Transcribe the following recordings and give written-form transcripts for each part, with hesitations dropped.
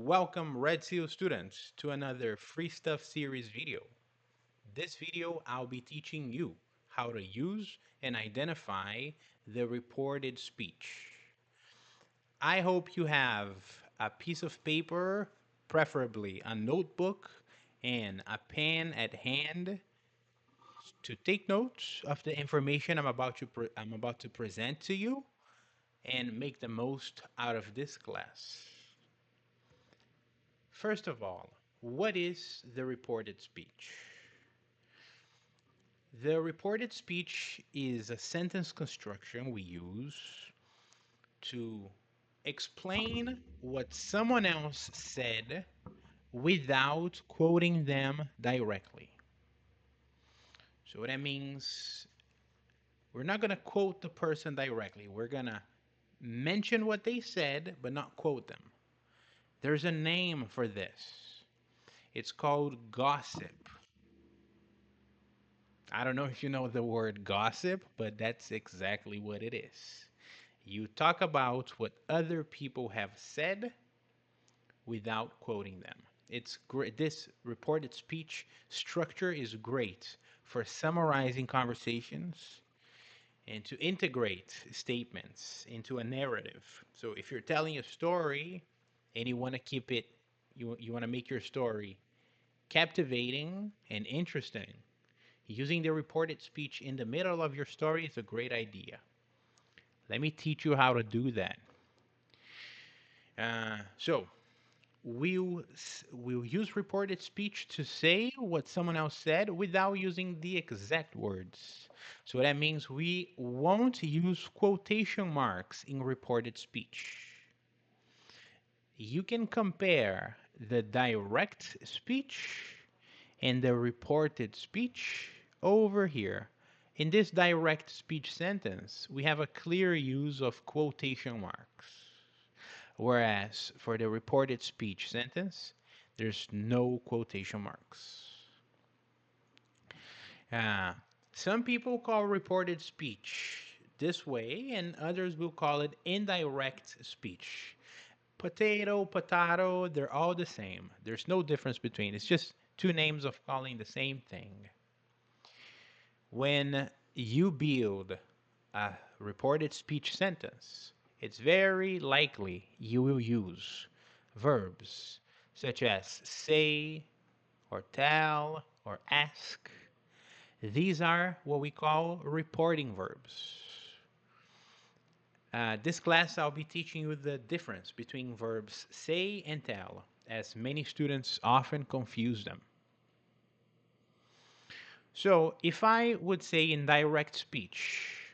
Welcome Red Seal students to another Free Stuff series video. This video I'll be teaching you how to use and identify the reported speech. I hope you have a piece of paper, preferably a notebook, and a pen at hand to take notes of the information I'm about to present to you and make the most out of this class. First of all, what is the reported speech? The reported speech is a sentence construction we use to explain what someone else said without quoting them directly. So that means we're not going to quote the person directly. We're going to mention what they said, but not quote them. There's a name for this. It's called gossip. I don't know if you know the word gossip, but that's exactly what it is. You talk about what other people have said without quoting them. It's great. This reported speech structure is great for summarizing conversations and to integrate statements into a narrative. So if you're telling a story and you want to keep it, you want to make your story captivating and interesting, using the reported speech in the middle of your story is a great idea. Let me teach you how to do that. So we'll use reported speech to say what someone else said without using the exact words. So that means we won't use quotation marks in reported speech. You can compare the direct speech and the reported speech over here. In this direct speech sentence, we have a clear use of quotation marks. Whereas for the reported speech sentence, there's no quotation marks. Uh, some people call reported speech this way, and others will call it indirect speech. Potato, potato, they're all the same. There's no difference between. It's just two names of calling the same thing. When you build a reported speech sentence, it's very likely you will use verbs such as say or tell or ask. These are what we call reporting verbs. This class I'll be teaching you the difference between verbs say and tell, as many students often confuse them. So if I would say in direct speech,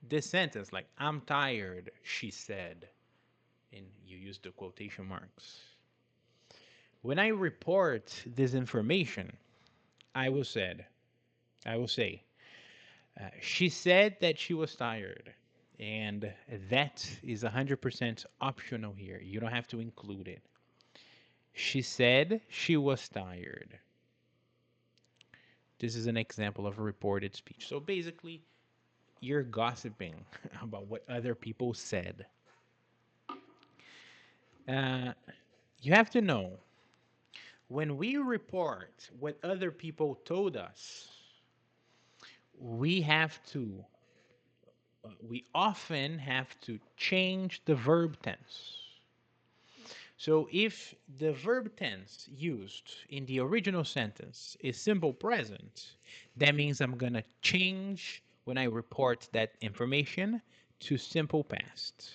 this sentence like I'm tired, she said, and you use the quotation marks. When I report this information, I will say, she said that she was tired, and that is 100% optional here. You don't have to include it. She said she was tired. This is an example of a reported speech. So basically, you're gossiping about what other people said. Uh, you have to know when we report what other people told us, we have to, we often have to change the verb tense. So if the verb tense used in the original sentence is simple present, that means I'm going to change when I report that information to simple past.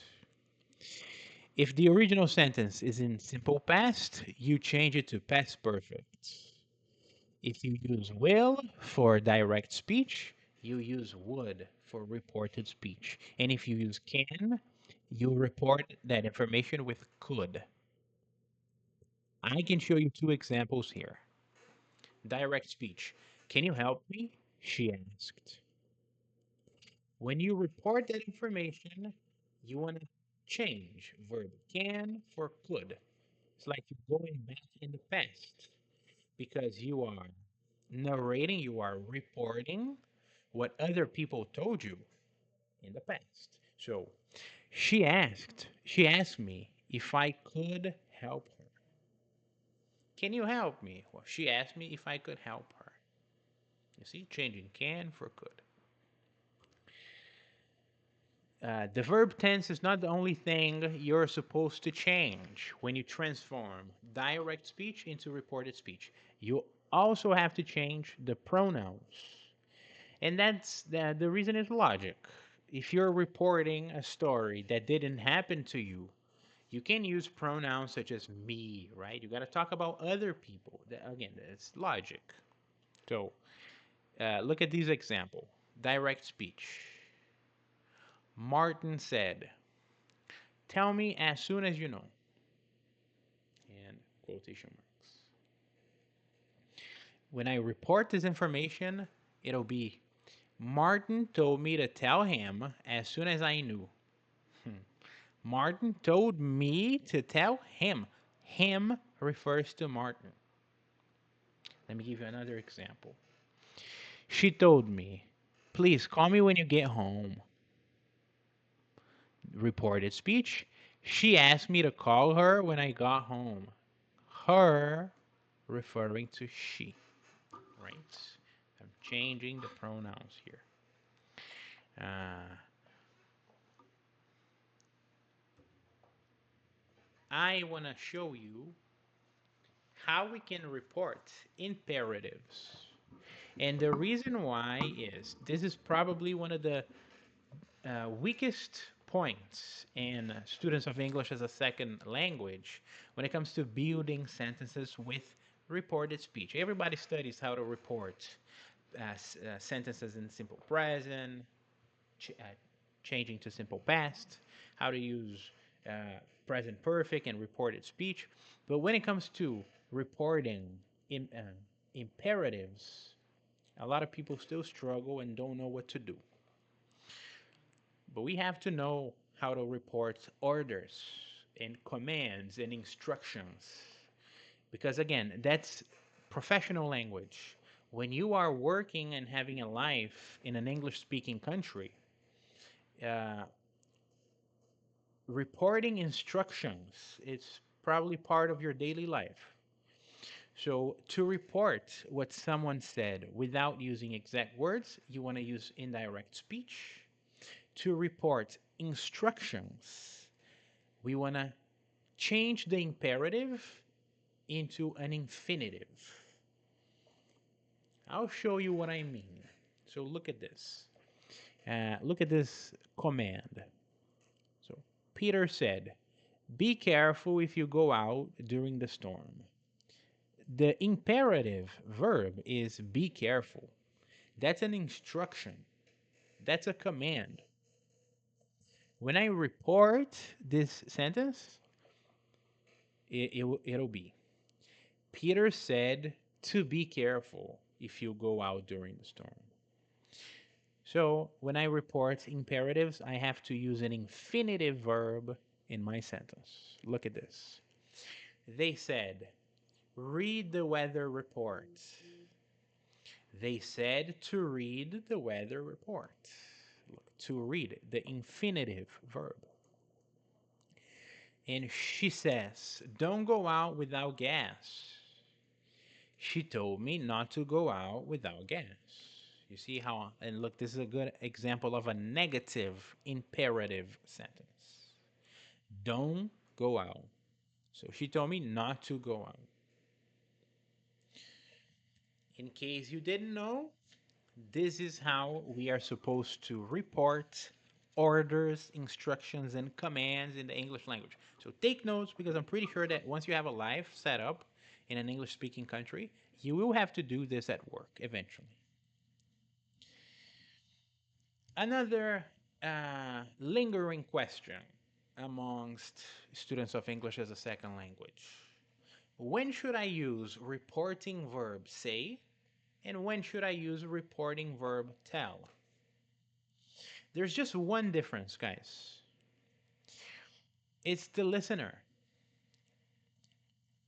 If the original sentence is in simple past, you change it to past perfect. If you use will for direct speech, you use would for reported speech. And if you use can, you report that information with could. I can show you two examples here. Direct speech. Can you help me? She asked. When you report that information, you want to change verb can for could. It's like you're going back in the past because you are narrating, you are reporting what other people told you in the past. So she asked me if I could help her. Can you help me? Well, she asked me if I could help her. You see, changing can for could. The verb tense is not the only thing you're supposed to change when you transform direct speech into reported speech. You also have to change the pronouns. And the reason is logic. If you're reporting a story that didn't happen to you, you can use pronouns such as me, right? You got to talk about other people. Again, it's logic. So look at these example. Direct speech. Martin said, "Tell me as soon as you know." And quotation marks. When I report this information, it'll be, Martin told me to tell him as soon as I knew. Martin told me to tell him. Him refers to Martin. Let me give you another example. She told me, please call me when you get home. Reported speech. She asked me to call her when I got home. Her referring to she, right? I'm changing the pronouns here. Uh, I want to show you how we can report imperatives. And the reason why is this is probably one of the weakest points in students of English as a second language when it comes to building sentences with reported speech. Everybody studies how to report sentences in simple present, ch changing to simple past, how to use uh, present perfect and reported speech. But when it comes to reporting imperatives, a lot of people still struggle and don't know what to do. But we have to know how to report orders and commands and instructions. Because again, that's professional language. When you are working and having a life in an English speaking country, uh, reporting instructions is probably part of your daily life. So to report what someone said without using exact words, you want to use indirect speech. To report instructions, we want to change the imperative into an infinitive. I'll show you what I mean. So look at this. Look at this command. So Peter said, be careful if you go out during the storm. The imperative verb is be careful. That's an instruction. That's a command. When I report this sentence, it'll be, Peter said to be careful if you go out during the storm. So when I report imperatives, I have to use an infinitive verb in my sentence. Look at this. They said, read the weather report. They said to read the weather report. Look, to read, the infinitive verb. And she says, don't go out without gas. She told me not to go out without gas. You see how, and look, this is a good example of a negative imperative sentence. Don't go out. So she told me not to go out. In case you didn't know, this is how we are supposed to report orders, instructions, and commands in the English language. So take notes because I'm pretty sure that once you have a life set up in an English speaking country, you will have to do this at work eventually. Another lingering question amongst students of English as a second language. When should I use reporting verb say, and when should I use reporting verb tell? There's just one difference, guys. It's the listener.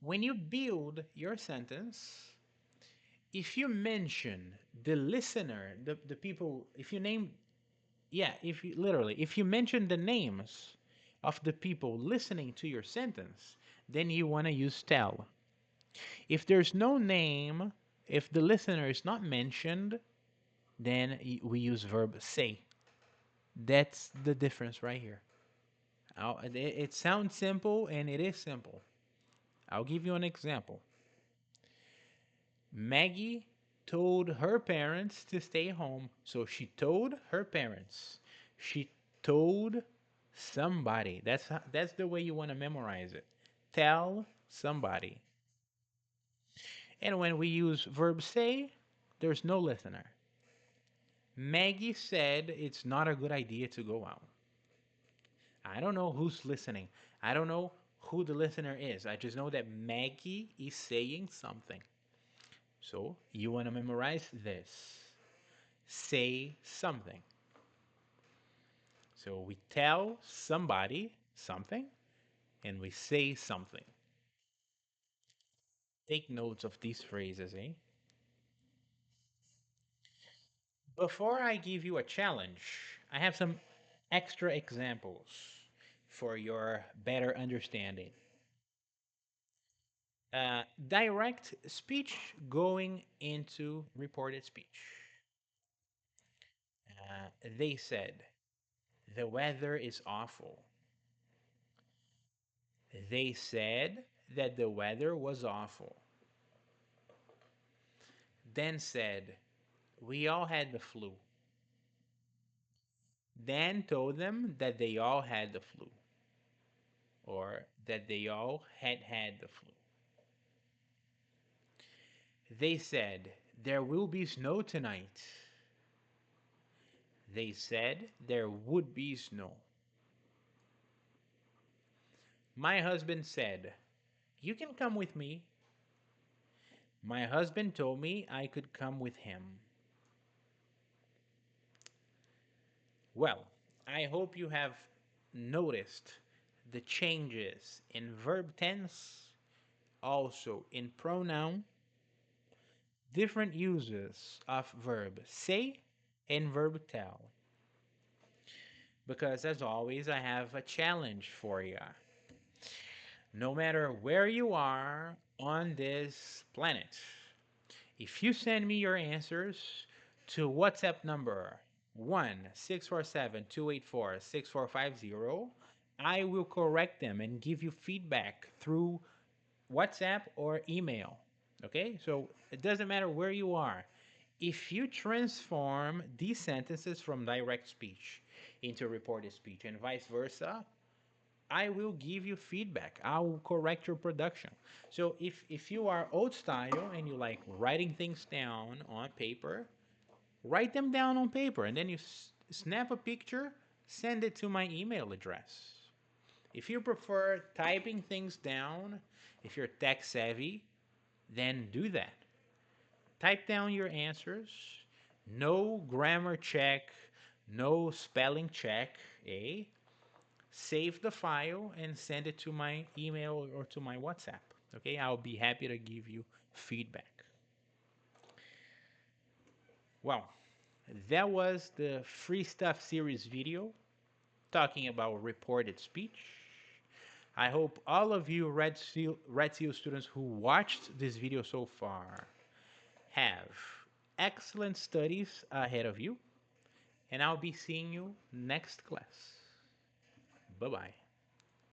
When you build your sentence, if you mention the listener, the people, if you name, yeah, if you literally, if you mention the names of the people listening to your sentence, then you want to use tell. If there's no name, if the listener is not mentioned, then we use verb say. That's the difference right here. It sounds simple, and it is simple. I'll give you an example. Maggie told her parents to stay home, so she told her parents. She told somebody. That's the way you want to memorize it. Tell somebody. And when we use verb say, there's no listener. Maggie said it's not a good idea to go out. I don't know who's listening. I don't know who the listener is. I just know that Maggie is saying something. So you want to memorize this. Say something. So we tell somebody something and we say something. Take notes of these phrases, eh? Before I give you a challenge, I have some extra examples for your better understanding. Direct speech going into reported speech. They said, the weather is awful. They said that the weather was awful. Then said, we all had the flu. Dan told them that they all had the flu, or that they all had the flu. They said, there will be snow tonight. They said there would be snow. My husband said, you can come with me. My husband told me I could come with him. Well, I hope you have noticed the changes in verb tense, also in pronoun, different uses of verb say and verb tell. Because as always, I have a challenge for you. No matter where you are on this planet, if you send me your answers to WhatsApp number 1-647-284-6450, I will correct them and give you feedback through WhatsApp or email. Okay? So it doesn't matter where you are. If you transform these sentences from direct speech into reported speech and vice versa, I will give you feedback. I will correct your production. So if you are old style and you like writing things down on paper, write them down on paper and then you snap a picture, send it to my email address. If you prefer typing things down, if you're tech savvy, then do that. Type down your answers. No grammar check, no spelling check, eh? Save the file and send it to my email or to my WhatsApp. Okay, I'll be happy to give you feedback. Well, that was the Free Stuff series video talking about reported speech. I hope all of you Red Seal students who watched this video so far have excellent studies ahead of you, and I'll be seeing you next class. Bye bye.